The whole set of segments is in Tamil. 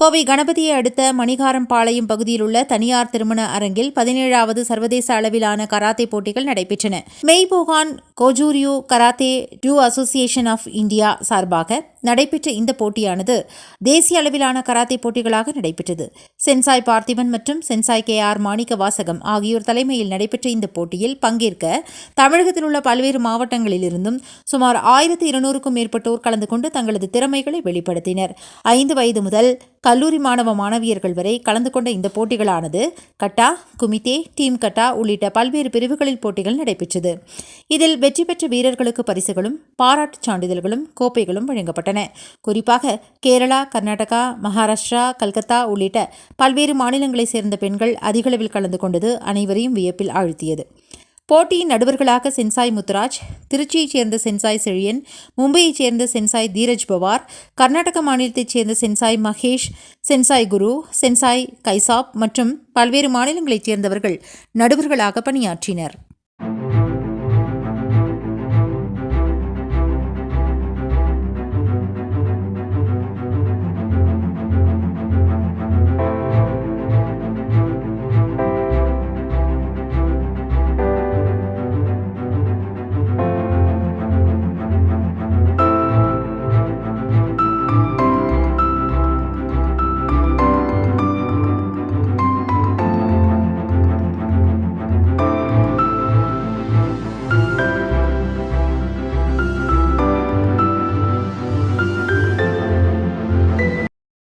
கோவை கணபதியை அடுத்த மணிகாரம்பாளையம் பகுதியில் உள்ள தனியார் திருமண அரங்கில் 17வது சர்வதேச அளவிலான கராத்தே போட்டிகள் நடைபெற்றன. Meibukan Gojuryu karate do association of India சார்பாக நடைபெற்ற இந்த போட்டியானது தேசிய அளவிலான கராத்தே போட்டிகளாக நடைபெற்றது. சென்சாய் பார்த்திபன் மற்றும் சென்சாய் KR மாணிக்க வாசகம் ஆகியோர் தலைமையில் நடைபெற்ற இந்த போட்டியில் பங்கேற்க தமிழகத்தில் உள்ள பல்வேறு மாவட்டங்களிலிருந்தும் சுமார் 1200க்கும் மேற்பட்டோர் கலந்து கொண்டு தங்களது திறமைகளை வெளிப்படுத்தினர். 5 வயது முதல் கல்லூரி மாணவ மாணவியர்கள் வரை கலந்து கொண்ட இந்த போட்டிகளானது கட்டா, குமிதே, டீம் கட்டா உள்ளிட்ட பல்வேறு பிரிவுகளில் போட்டிகள் நடைபெற்றது. இதில் வெற்றி பெற்ற வீரர்களுக்கு பரிசுகளும் பாராட்டுச் சான்றிதழ்களும் கோப்பைகளும் வழங்கப்பட்டன. குறிப்பாக கேரளா, கர்நாடகா, மகாராஷ்டிரா, கல்கத்தா உள்ளிட்ட பல்வேறு மாநிலங்களைச் சேர்ந்த பெண்கள் அதிகளவில் கலந்து கொண்டது அனைவரையும் வியப்பில் ஆழ்த்தியது. போட்டியின் நடுவர்களாக சென்சாய் முத்துராஜ், திருச்சியைச் சேர்ந்த சென்சாய் செழியன், மும்பையைச் சேர்ந்த சென்சாய் தீரஜ் பவார், கர்நாடக மாநிலத்தைச் சேர்ந்த sensei Mahesh, sensei Guru, sensei கைசாப் மற்றும் பல்வேறு மாநிலங்களைச் சேர்ந்தவர்கள் நடுவர்களாக பணியாற்றினர்.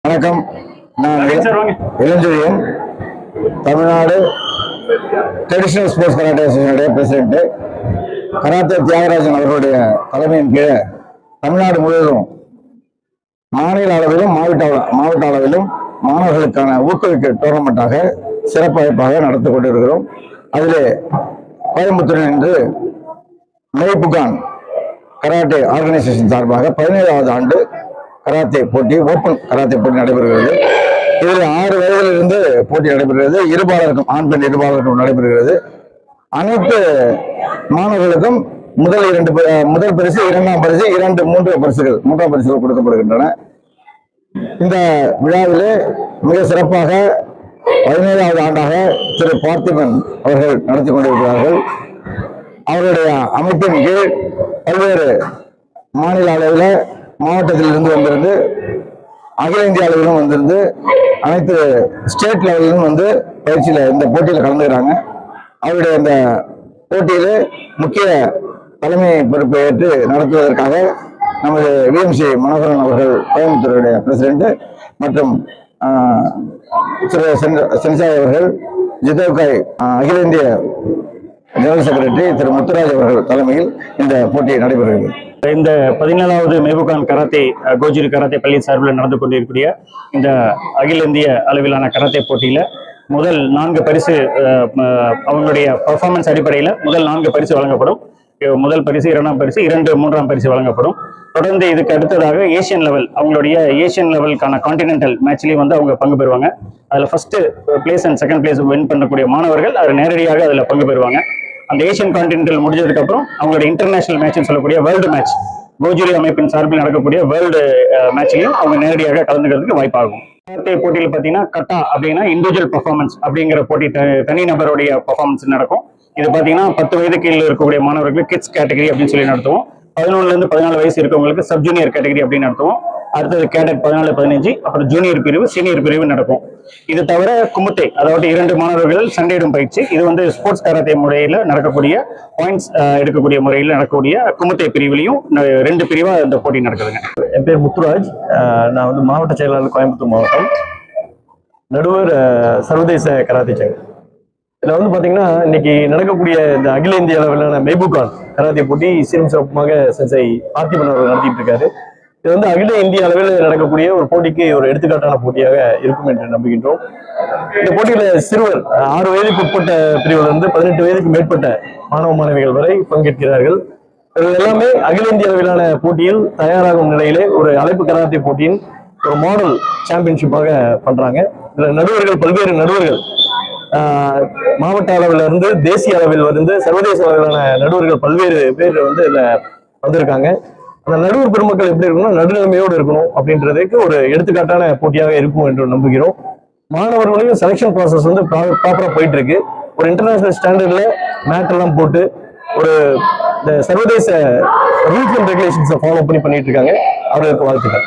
வணக்கம். நான் Ilanchezhiyan, Tamil Nadu traditional sports karate அசோசியேஷனுடைய பிரசிடென்ட். கராத்தே தியாகராஜன் அவர்களுடைய தலைமையின் கீழே தமிழ்நாடு முழுவதும் மாநில அளவிலும் மாவட்ட அளவிலும் மாணவர்களுக்கான ஊக்குவிக்க டோர்னமெண்டாக சிறப்பாக நடத்தி கொண்டிருக்கிறோம். அதிலே கோயம்புத்தூரில் இன்று மெய்புகான் கராட்டே ஆர்கனைசேஷன் சார்பாக 17வது ஆண்டு கராத்தே போட்டி, ஓப்பன் கராத்தே போட்டி நடைபெறுகிறது. இதில் 6 வயதிலிருந்து போட்டி நடைபெறுகிறது. இருபாலருக்கும், ஆண் பெண் இருபாலருக்கும் நடைபெறுகிறது. அனைத்து மாணவர்களுக்கும் முதல் பரிசு, 2ஆம் பரிசு, 2, 3 பரிசுகள், 3ஆம் பரிசுகள் கொடுக்கப்படுகின்றன. இந்த விழாவிலே மிக சிறப்பாக 17வது ஆண்டாக திரு பார்த்திபன் அவர்கள் நடத்தி கொண்டிருக்கிறார்கள். அவருடைய அமைப்பின் கீழ் பல்வேறு மாநில அளவில், மாவட்டத்திலிருந்து வந்திருந்து, அகில இந்திய அளவிலும் வந்திருந்து, அனைத்து ஸ்டேட் லெவலிலும் வந்து இந்த போட்டியில் கலந்துக்கிறாங்க. அவருடைய இந்த போட்டியில் முக்கிய தலைமை பொறுப்பை ஏற்று நடத்துவதற்காக நமது VMC மனோகரன் அவர்கள், கோயம்புத்தூருடைய பிரசிடென்ட், மற்றும் திரு சென்சாய் அவர்கள், ஜிதோகாய் அகில இந்திய ஜெனரல் செக்ரட்டரி திரு முத்துராஜ் அவர்கள் தலைமையில் இந்த போட்டி நடைபெறுகிறது. இந்த 17வது மெய்புகான் கராத்தே கோஜூரி கராத்தே பள்ளி சார்பில் நடந்து கொண்டிருக்கக்கூடிய இந்த அகில இந்திய அளவிலான கராத்தே போட்டியில் முதல் 4 பரிசு, அவங்களுடைய பர்ஃபார்மன்ஸ் அடிப்படையில் முதல் 4 பரிசு வழங்கப்படும். முதல் பரிசு, 2ஆம் பரிசு, 2, 3ஆம் பரிசு வழங்கப்படும். தொடர்ந்து இதுக்கு அடுத்ததாக ஏசியன் லெவல், அவங்களுடைய ஏசியன் லெவலுக்கான கான்டினென்டல் மேட்ச்லேயும் வந்து அவங்க பங்கு பெறுவாங்க. அதில் first place and second place win பண்ணக்கூடிய மாணவர்கள் அதில் நேரடியாக அதில் பங்கு பெறுவாங்க. அந்த ஏசியன் கான்டினென்டல் முடிஞ்சதுக்கு அப்புறம் அவங்களுடைய இன்டர்நேஷனல் மேட்ச்னு சொல்லக்கூடிய வேர்ல்டு மேட்ச், கோஜூரி அமைப்பின் சார்பில் நடக்கக்கூடிய வேர்ல்டு மேட்ச்லையும் அவங்க நேரடியாக கலந்துக்கிறதுக்கு வாய்ப்பாகும். கராத்தே போட்டியில் பார்த்தீங்கன்னா கட்டா அப்படின்னா இண்டிவிஜுவல் பர்ஃபார்மன்ஸ் அப்படிங்கிற போட்டி, தனிநபருடைய பர்ஃபார்மன்ஸ் நடக்கும். இது பார்த்தீங்கன்னா 10 வயது கீழே இருக்கக்கூடிய மாணவர்களுக்கு கிட்ஸ் கேட்டகரி அப்படின்னு சொல்லி நடத்துவோம். 11லேருந்து 14 வயசு இருக்கவங்களுக்கு சப் ஜூனியர் கேட்டகரி அப்படின்னு நடத்துவோம். அடுத்தது கேடட் 14, 15, அப்புறம் ஜூனியர் பிரிவு, சீனியர் பிரிவு நடக்கும். இது தவிர குமுத்தே, அதாவது 2 மாணவர்கள் சண்டையிடும் பயிற்சி, இது வந்து ஸ்போர்ட்ஸ் கராத்தே முறையில் நடக்கக்கூடிய பாயிண்ட்ஸ் எடுக்கக்கூடிய முறையில் நடக்கக்கூடிய குமுத்தே பிரிவிலையும் 2 பிரிவா இந்த போட்டி நடக்குதுங்க. என் பேர் முத்துராஜ். நான் வந்து மாவட்ட செயலாளர், கோயம்புத்தூர் மாவட்டம், நடுவர் சர்வதேச கராத்தே சங்கம். இதில் வந்து பார்த்தீங்கன்னா இன்னைக்கு நடக்கக்கூடிய இந்த அகில இந்திய அளவிலான மெய்புகான் கராத்தே போட்டி சீரும் சிறப்புமாக சென்சாய் பார்த்திபன் அவர்கள் நடத்திட்டு இருக்காரு. இது வந்து அகில இந்திய அளவில் நடக்கக்கூடிய ஒரு போட்டிக்கு ஒரு எடுத்துக்காட்டான போட்டியாக இருக்கும் என்று நம்புகின்றோம். இந்த போட்டியில சிறுவர் 6 வயதுக்கு உட்பட்ட பிரிவிலிருந்து 18 வயதுக்கு மேற்பட்ட மாணவ மாணவிகள் வரை பங்கேற்கிறார்கள். இவர்கள் எல்லாமே அகில இந்திய அளவிலான போட்டியில் தயாராகும் நிலையிலே ஒரு அழைப்பு கராத்தே போட்டியின் ஒரு மாடல் சாம்பியன்ஷிப்பாக பண்றாங்க. இதுல நடுவர்கள், பல்வேறு நடுவர்கள், மாவட்ட அளவில் இருந்து தேசிய அளவில் வந்து சர்வதேச அளவிலான நடுவர்கள் பல்வேறு பேர் வந்து இதுல வந்திருக்காங்க. அந்த நடுவர் பெருமக்கள் எப்படி இருக்கணும், நடுநிலைமையோடு இருக்கணும் அப்படின்றதுக்கு ஒரு எடுத்துக்காட்டான போட்டியாக இருக்கும் என்று நம்புகிறோம். மாணவர்களையும் செலெக்ஷன் ப்ராசஸ் வந்து ப்ராப்பரா போயிட்டு இருக்கு. ஒரு இன்டர்நேஷனல் ஸ்டாண்டர்ட்ல மேட் எல்லாம் போட்டு ஒரு இந்த சர்வதேச ரூல்ஸ் அண்ட் ரெகுலேஷன்ஸை ஃபாலோ பண்ணிட்டு இருக்காங்க. அவர்களுக்கு வாழ்த்துக்கள்.